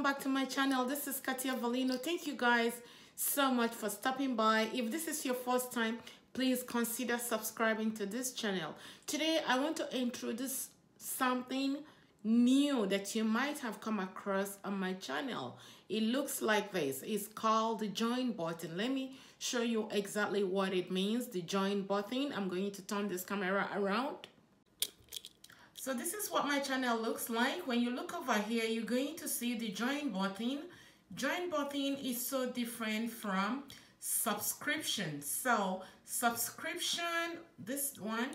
back to my channel. This is Katia Valino. Thank you guys so much for stopping by. If this is your first time, please consider subscribing to this channel. Today I want to introduce something new that you might have come across on my channel. It looks like this. It's called the join button. Let me show you exactly what it means, the join button. I'm going to turn this camera around. So this is what my channel looks like. When you look over here, you're going to see the join button. Join button is so different from subscription. So subscription, this one,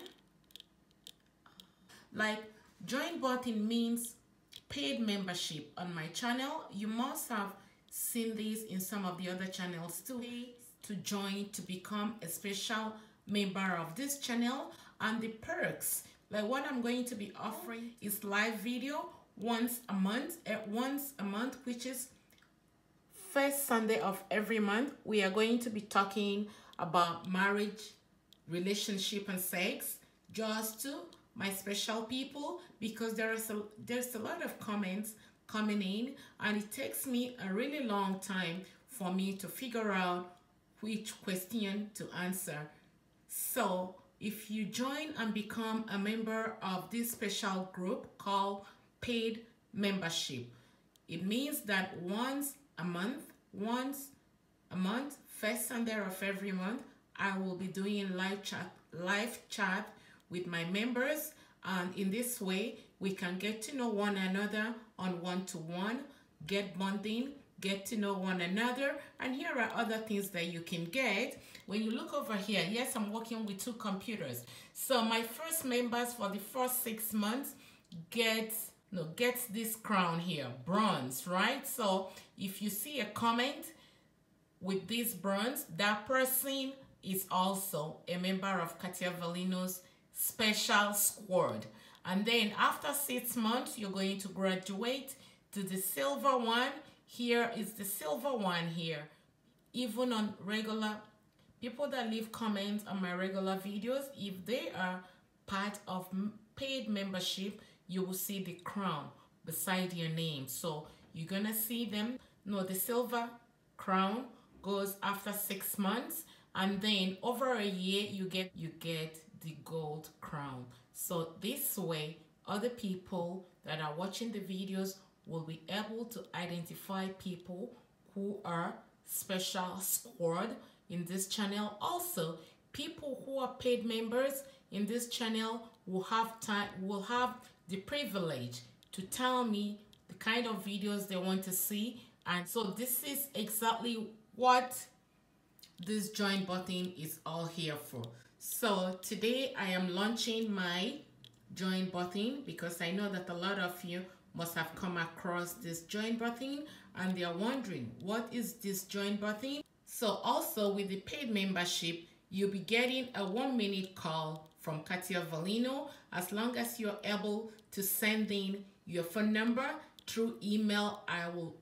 like join button means paid membership on my channel. You must have seen this in some of the other channels too. To join, to become a special member of this channel, and the perks. Like what I'm going to be offering is live video once a month, which is first Sunday of every month. We are going to be talking about marriage, relationship, and sex, just to my special people, because there's a lot of comments coming in, and it takes me a really long time for me to figure out which question to answer. So if you join and become a member of this special group called paid membership, it means that once a month, first Sunday of every month, I will be doing live chat with my members, and in this way we can get to know one another on one-to-one, get bonding, get to know one another. And here are other things that you can get. When you look over here, yes, I'm working with 2 computers. So my first members for the first 6 months gets this crown here, bronze, right? So if you see a comment with this bronze, that person is also a member of Katia Valino's special squad. And then after 6 months, you're going to graduate to the silver one. Here is the silver one here. Even on regular, people that leave comments on my regular videos, if they are part of paid membership, you will see the crown beside your name. So you're gonna see them. No, the silver crown goes after 6 months, and then over a year you get the gold crown. So this way, other people that are watching the videos will be able to identify people who are special squad in this channel. Also, people who are paid members in this channel will have the privilege to tell me the kind of videos they want to see. And so this is exactly what this join button is all here for. So today I am launching my join button because I know that a lot of you must have come across this join button and they are wondering, what is this join button? So also with the paid membership, you'll be getting a 1-minute call from Katia Valino, as long as you're able to send in your phone number through email. I will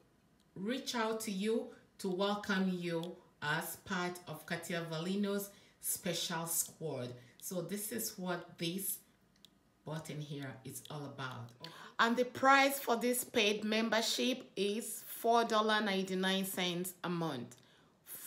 reach out to you to welcome you as part of Katia Valino's special squad. So this is what this button here is all about. And the price for this paid membership is $4.99 a month.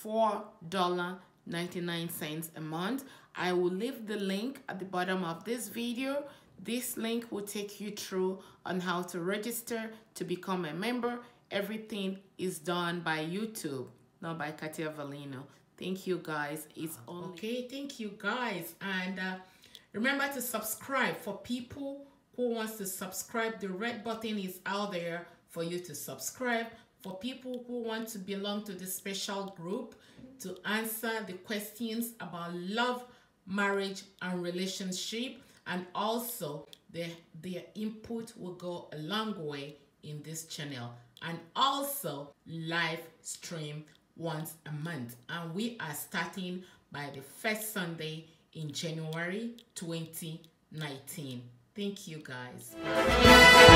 $4.99 a month. I will leave the link at the bottom of this video. This link will take you through on how to register to become a member. Everything is done by YouTube, not by Katia Valino. Thank you guys. It's only okay. Thank you guys, and remember to subscribe. For people who wants to subscribe, the red button is out there for you to subscribe. For people who want to belong to the special group to answer the questions about love, marriage, and relationship, and also their input will go a long way in this channel. And also live stream once a month, and we are starting by the first Sunday in January 2019. Thank you guys. Bye.